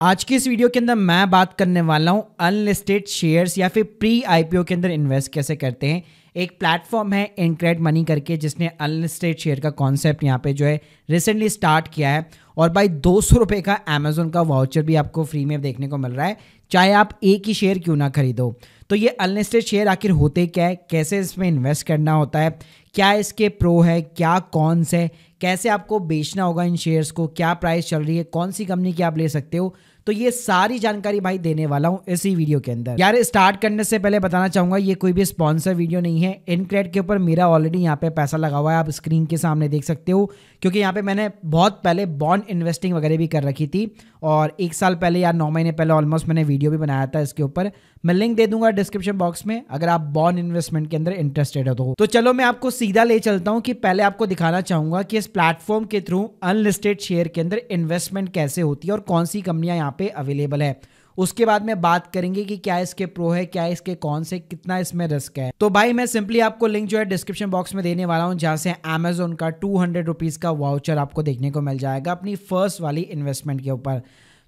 आज की इस वीडियो के अंदर मैं बात करने वाला हूं अनलिस्टेड शेयर्स या फिर प्री आईपीओ के अंदर इन्वेस्ट कैसे करते हैं। एक प्लेटफॉर्म है इनक्रेड मनी करके जिसने अनलिस्टेड शेयर का कॉन्सेप्ट यहाँ पे जो है रिसेंटली स्टार्ट किया है और भाई 200 रुपये का अमेजोन का वाउचर भी आपको फ्री में देखने को मिल रहा है, चाहे आप एक ही शेयर क्यों ना खरीदो। तो ये अनलिस्टेड शेयर आखिर होते क्या है, कैसे इसमें इन्वेस्ट करना होता है, क्या इसके प्रो है, क्या कॉन्स है, कैसे आपको बेचना होगा इन शेयर्स को, क्या प्राइस चल रही है, कौन सी कंपनी की आप ले सकते हो, तो ये सारी जानकारी भाई देने वाला हूं इसी वीडियो के अंदर। यार स्टार्ट करने से पहले बताना चाहूंगा ये कोई भी स्पॉन्सर वीडियो नहीं है। इनक्रेड के ऊपर मेरा ऑलरेडी यहाँ पे पैसा लगा हुआ है, आप स्क्रीन के सामने देख सकते हो, क्योंकि यहाँ पे मैंने बहुत पहले बॉन्ड इन्वेस्टिंग वगैरह भी कर रखी थी और 1 साल पहले या 9 महीने पहले ऑलमोस्ट मैंने वीडियो भी बनाया था इसके ऊपर। मैं लिंक दे दूंगा डिस्क्रिप्शन बॉक्स में अगर आप बॉन्ड इन्वेस्टमेंट के अंदर इंटरेस्टेड हो तो चलो मैं आपको सीधा ले चलता हूं कि पहले आपको दिखाना चाहूंगा कि इस प्लेटफॉर्म के थ्रू अनलिस्टेड शेयर के अंदर इन्वेस्टमेंट कैसे होती है और कौन सी कंपनियां यहाँ पे अवेलेबल है। उसके बाद में बात करेंगे कि क्या इसके प्रो है, क्या इसके कौन से, कितना इसमें रिस्क है। तो भाई मैं सिंपली आपको लिंक जो है डिस्क्रिप्शन बॉक्स में देने वाला हूं जहां से अमेजोन का 200 रुपीज का वाउचर आपको देखने को मिल जाएगा अपनी फर्स्ट वाली इन्वेस्टमेंट के ऊपर।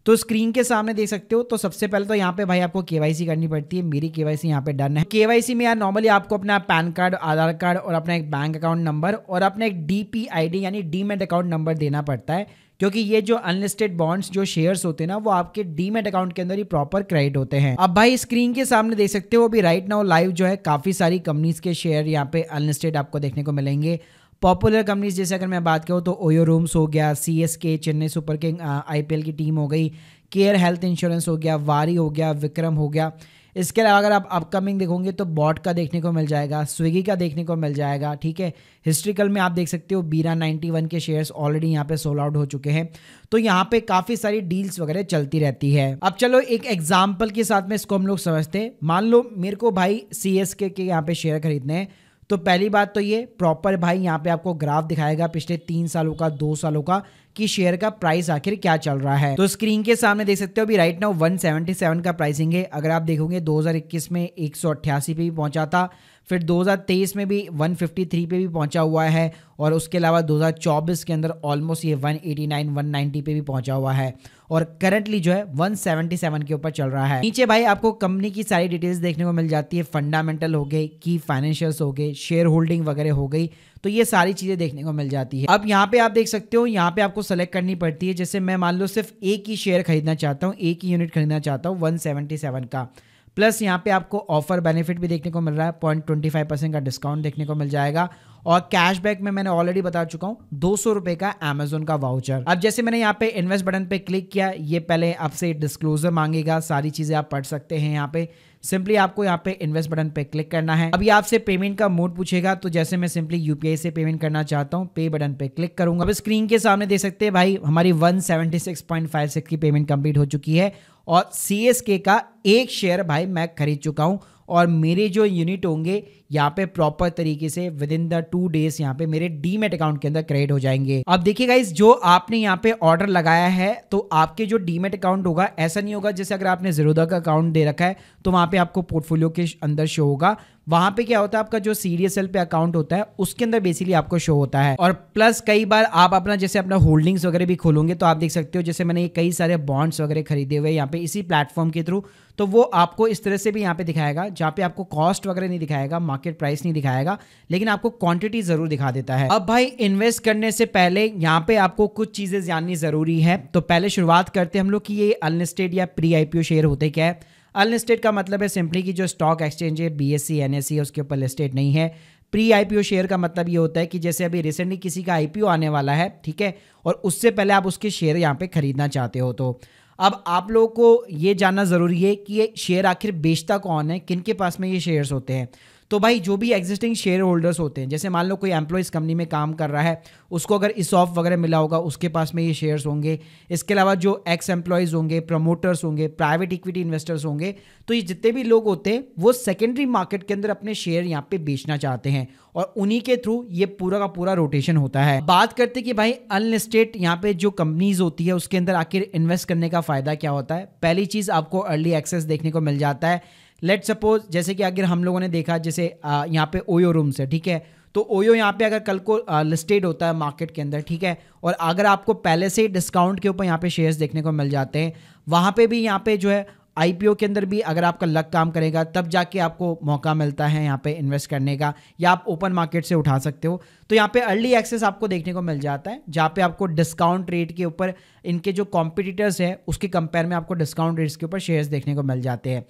तो स्क्रीन के सामने देख सकते हो। तो सबसे पहले तो यहाँ पे भाई आपको केवाईसी करनी पड़ती है। मेरी केवाईसी यहाँ पे डन है। केवाईसी में यार नॉर्मली आपको अपना पैन कार्ड, आधार कार्ड और अपना एक बैंक अकाउंट नंबर और अपना एक डीपीआईडी यानी डीमैट अकाउंट नंबर देना पड़ता है, क्योंकि ये जो अनलिस्टेड बॉन्ड्स जो शेयर्स होते हैं ना वो आपके डीमैट अकाउंट के अंदर ही प्रॉपर क्रेडिट होते हैं। अब भाई स्क्रीन के सामने देख सकते हो अभी राइट नाउ लाइव जो है काफी सारी कंपनीज के शेयर यहाँ पे अनलिस्टेड आपको देखने को मिलेंगे। पॉपुलर कंपनीज जैसे अगर मैं बात करूँ तो ओयो रूम्स हो गया, CSK Chennai super king IPL की टीम हो गई, केयर हेल्थ इंश्योरेंस हो गया, वारी हो गया, विक्रम हो गया। इसके अलावा अगर आप अपकमिंग देखोगे तो बॉट का देखने को मिल जाएगा, स्विगी का देखने को मिल जाएगा। ठीक है, हिस्ट्रिकल में आप देख सकते हो बीरा 91 के शेयर्स ऑलरेडी यहाँ पे सोल्ड आउट हो चुके हैं। तो यहाँ पे काफ़ी सारी डील्स वगैरह चलती रहती है। अब चलो एक एग्जाम्पल के साथ में इसको हम लोग समझते हैं। मान लो मेरे को भाई सीएसके के यहाँ पे शेयर खरीदने हैं, तो पहली बात तो ये प्रॉपर भाई यहाँ पे आपको ग्राफ दिखाएगा पिछले 3 सालों का, 2 सालों का, कि शेयर का प्राइस आखिर क्या चल रहा है। तो स्क्रीन के सामने देख सकते हो अभी राइट नाउ 177 का प्राइसिंग है। अगर आप देखोगे 2021 में 188 पे भी पहुंचा था, फिर 2023 में भी 153 पे भी पहुंचा हुआ है और उसके अलावा 2024 के अंदर ऑलमोस्ट ये 189 190 पे भी पहुंचा हुआ है और करंटली जो है 177 के ऊपर चल रहा है। नीचे भाई आपको कंपनी की सारी डिटेल्स देखने को मिल जाती है, फंडामेंटल हो गए, की फाइनेंशियल्स हो गए, शेयर होल्डिंग वगैरह हो गई, तो ये सारी चीजें देखने को मिल जाती है। अब यहाँ पे आप देख सकते हो, यहाँ पे आपको सेलेक्ट करनी पड़ती है। जैसे मैं मान लो सिर्फ एक ही शेयर खरीदना चाहता हूँ, एक ही यूनिट खरीदना चाहता हूँ 177 का, प्लस यहाँ पे आपको ऑफर बेनिफिट भी देखने को मिल रहा है, 0.25% का डिस्काउंट देखने को मिल जाएगा और कैशबैक में मैंने ऑलरेडी बता चुका हूँ 200 रुपए का अमेजोन का वाउचर। अब जैसे मैंने यहाँ पे इन्वेस्ट बटन पे क्लिक किया, ये पहले आपसे डिस्क्लोजर मांगेगा, सारी चीजें आप पढ़ सकते हैं। यहाँ पे सिंपली आपको यहाँ पे इन्वेस्ट बटन पे क्लिक करना है। अभी आपसे पेमेंट का मोड पूछेगा, तो जैसे मैं सिंपली यूपीआई से पेमेंट करना चाहता हूँ, पे बटन पे क्लिक करूंगा। अब स्क्रीन के सामने देख सकते हैं भाई हमारी 176.56 की पेमेंट कंप्लीट हो चुकी है और सीएसके का एक शेयर भाई मैं खरीद चुका हूं और मेरे जो यूनिट होंगे यहाँ पे प्रॉपर तरीके से विद इन द 2 डेज यहाँ पे मेरे डीमैट अकाउंट के अंदर क्रेडिट हो जाएंगे। अब देखिए गाइस, जो आपने यहाँ पे ऑर्डर लगाया है तो आपके जो डीमैट अकाउंट होगा ऐसा नहीं होगा जैसे अगर आपने ज़ीरोधा का अकाउंट दे रखा है तो वहां पे आपको पोर्टफोलियो के अंदर शो होगा। वहां पे क्या होता है, आपका जो सीडीएसएल पे अकाउंट होता है उसके अंदर बेसिकली आपको शो होता है। और प्लस कई बार आप अपना जैसे अपना होल्डिंग्स वगैरह भी खोलोगे तो आप देख सकते हो, जैसे मैंने ये कई सारे बॉन्ड्स वगैरह खरीदे हुए यहाँ पे इसी प्लेटफॉर्म के थ्रू, तो वो आपको इस तरह से भी यहाँ पे दिखाएगा, जहाँ पे आपको कॉस्ट वगैरह नहीं दिखाएगा, मार्केट प्राइस नहीं दिखाएगा, लेकिन आपको क्वांटिटी जरूर दिखा देता है। अब भाई इन्वेस्ट करने से पहले यहाँ पे आपको कुछ चीजें जाननी जरूरी है। तो पहले शुरुआत करते हैं हम लोग कि ये अनलिस्टेड या प्री आईपीओ शेयर होते क्या है। अनलिस्टेड का मतलब है सिंपली कि जो स्टॉक एक्सचेंज है बीएससी एनएससी है उसके ऊपर लिस्टेड नहीं है। प्री आईपीओ शेयर का मतलब ये होता है कि जैसे अभी रिसेंटली किसी का आईपीओ आने वाला है, ठीक है, और उससे पहले आप उसके शेयर यहाँ पे खरीदना चाहते हो। तो अब आप लोगों को ये जानना जरूरी है कि ये शेयर आखिर बेचता कौन है, किन के पास में ये शेयर्स होते हैं। तो भाई जो भी एग्जिस्टिंग शेयर होल्डर्स होते हैं, जैसे मान लो कोई एम्प्लॉइज कंपनी में काम कर रहा है, उसको अगर ESOP वगैरह मिला होगा उसके पास में ये शेयर्स होंगे। इसके अलावा जो एक्स एम्प्लॉयज़ होंगे, प्रमोटर्स होंगे, प्राइवेट इक्विटी इन्वेस्टर्स होंगे, तो ये जितने भी लोग होते हैं वो सेकेंडरी मार्केट के अंदर अपने शेयर यहाँ पे बेचना चाहते हैं और उन्हीं के थ्रू ये पूरा का पूरा रोटेशन होता है। बात करते कि भाई अनलिस्टेड यहाँ पे जो कंपनीज होती है उसके अंदर आखिर इन्वेस्ट करने का फायदा क्या होता है। पहली चीज़ आपको अर्ली एक्सेस देखने को मिल जाता है। लेट सपोज जैसे कि अगर हम लोगों ने देखा जैसे यहाँ पे ओयो रूम्स है, ठीक है, तो ओयो यहाँ पे अगर कल को लिस्टेड होता है मार्केट के अंदर, ठीक है, और अगर आपको पहले से डिस्काउंट के ऊपर यहाँ पे शेयर्स देखने को मिल जाते हैं, वहाँ पे भी यहाँ पे जो है आईपीओ के अंदर भी अगर आपका लक काम करेगा तब जाके आपको मौका मिलता है यहाँ पे इन्वेस्ट करने का, या आप ओपन मार्केट से उठा सकते हो। तो यहाँ पे अर्ली एक्सेस आपको देखने को मिल जाता है, जहाँ पे आपको डिस्काउंट रेट के ऊपर इनके जो कॉम्पिटिटर्स हैं उसके कंपेयर में आपको डिस्काउंट रेट्स के ऊपर शेयर्स देखने को मिल जाते हैं।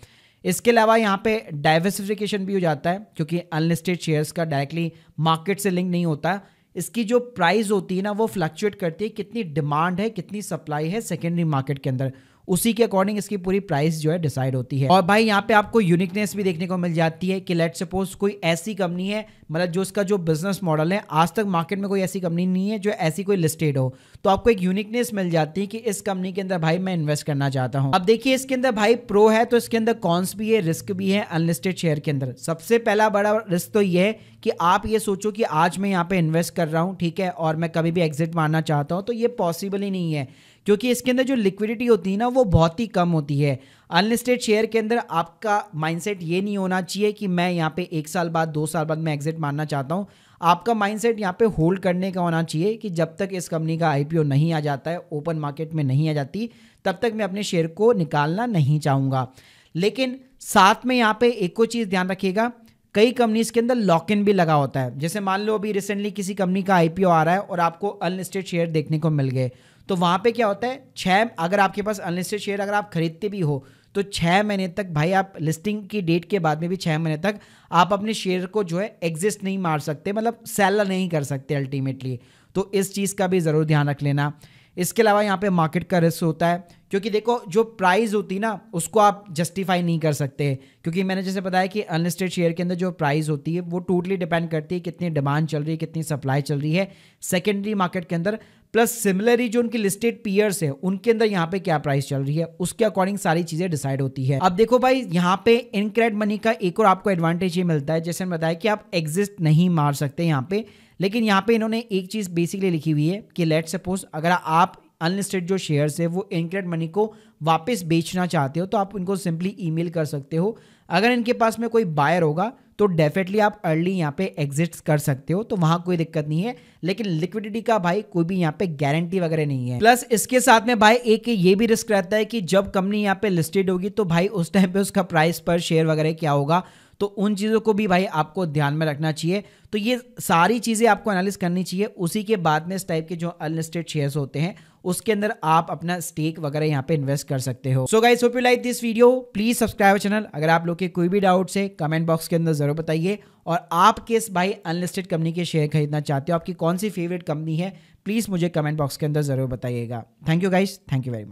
इसके अलावा यहाँ पे डाइवर्सिफिकेशन भी हो जाता है, क्योंकि अनलिस्टेड शेयर्स का डायरेक्टली मार्केट से लिंक नहीं होता। इसकी जो प्राइस होती है ना वो फ्लक्चुएट करती है, कितनी डिमांड है कितनी सप्लाई है सेकेंडरी मार्केट के अंदर, उसी के अकॉर्डिंग इसकी पूरी प्राइस जो है डिसाइड होती है। और भाई यहाँ पे आपको यूनिकनेस भी देखने को मिल जाती है कि लेट सपोज कोई ऐसी कंपनी है, मतलब जो उसका जो बिजनेस मॉडल है, आज तक मार्केट में कोई ऐसी कंपनी नहीं है जो ऐसी कोई लिस्टेड हो, तो आपको एक यूनिकनेस मिल जाती है कि इस कंपनी के अंदर भाई मैं इन्वेस्ट करना चाहता हूँ। अब देखिए इसके अंदर भाई प्रो है तो इसके अंदर कॉन्स भी है, रिस्क भी है अनलिस्टेड शेयर के अंदर। सबसे पहला बड़ा रिस्क तो ये है कि आप ये सोचो कि आज मैं यहाँ पे इन्वेस्ट कर रहा हूँ, ठीक है, और मैं कभी भी एग्जिट मारना चाहता हूँ, तो ये पॉसिबल ही नहीं है, क्योंकि इसके अंदर जो लिक्विडिटी होती है ना वो बहुत ही कम होती है। अनलिस्टेड शेयर के अंदर आपका माइंडसेट ये नहीं होना चाहिए कि मैं यहाँ पे 1 साल बाद 2 साल बाद मैं एग्जिट मारना चाहता हूँ। आपका माइंडसेट यहाँ पे होल्ड करने का होना चाहिए कि जब तक इस कंपनी का आईपीओ नहीं आ जाता है, ओपन मार्केट में नहीं आ जाती, तब तक मैं अपने शेयर को निकालना नहीं चाहूँगा। लेकिन साथ में यहाँ पे एक और चीज़ ध्यान रखिएगा, कई कंपनीज के अंदर लॉक इन भी लगा होता है। जैसे मान लो अभी रिसेंटली किसी कंपनी का आईपीओ आ रहा है और आपको अनलिस्टेड शेयर देखने को मिल गए, तो वहाँ पे क्या होता है, अगर आपके पास अनलिस्टेड शेयर अगर आप खरीदते भी हो तो 6 महीने तक भाई आप लिस्टिंग की डेट के बाद में भी 6 महीने तक आप अपने शेयर को जो है एग्जिस्ट नहीं मार सकते, मतलब सेल नहीं कर सकते अल्टीमेटली। तो इस चीज़ का भी ज़रूर ध्यान रख लेना। इसके अलावा यहाँ पे मार्केट का रिस्क होता है, क्योंकि देखो जो प्राइस होती है ना उसको आप जस्टिफाई नहीं कर सकते, क्योंकि मैंने जैसे बताया कि अनलिस्टेड शेयर के अंदर जो प्राइस होती है वो टोटली डिपेंड करती है कितनी डिमांड चल रही है, कितनी सप्लाई चल रही है सेकेंडरी मार्केट के अंदर, प्लस सिमिलरली जो उनके लिस्टेड पीयर्स है उनके अंदर यहाँ पे क्या प्राइस चल रही है, उसके अकॉर्डिंग सारी चीजें डिसाइड होती है। अब देखो भाई यहाँ पे इनक्रेड मनी का एक और आपको एडवांटेज ये मिलता है, जैसे मैंने बताया कि आप एग्जिस्ट नहीं मार सकते यहाँ पे, लेकिन यहाँ पे इन्होंने एक चीज बेसिकली लिखी हुई है कि लेट सपोज अगर आप अनलिस्टेड जो शेयर्स है वो इनक्रेड मनी को वापस बेचना चाहते हो तो आप उनको सिंपली ईमेल कर सकते हो। अगर इनके पास में कोई बायर होगा तो डेफिनेटली आप अर्ली यहाँ पे एग्जिट कर सकते हो, तो वहां कोई दिक्कत नहीं है। लेकिन लिक्विडिटी का भाई कोई भी यहाँ पे गारंटी वगैरह नहीं है। प्लस इसके साथ में भाई एक ये भी रिस्क रहता है कि जब कंपनी यहाँ पे लिस्टेड होगी तो भाई उस टाइम पे उसका प्राइस पर शेयर वगैरह क्या होगा, तो उन चीज़ों को भी भाई आपको ध्यान में रखना चाहिए। तो ये सारी चीज़ें आपको एनालिस करनी चाहिए, उसी के बाद में इस टाइप के जो अनलिस्टेड शेयर्स होते हैं उसके अंदर आप अपना स्टेक वगैरह यहाँ पे इन्वेस्ट कर सकते हो। So guys hope you like this video, please subscribe channel. अगर आप लोग के कोई भी डाउट्स है कमेंट बॉक्स के अंदर जरूर बताइए, और आप किस भाई अनलिस्टेड कंपनी के शेयर खरीदना चाहते हो, आपकी कौन सी फेवरेट कंपनी है, प्लीज मुझे कमेंट बॉक्स के अंदर जरूर बताइएगा। Thank you guys, thank you very much.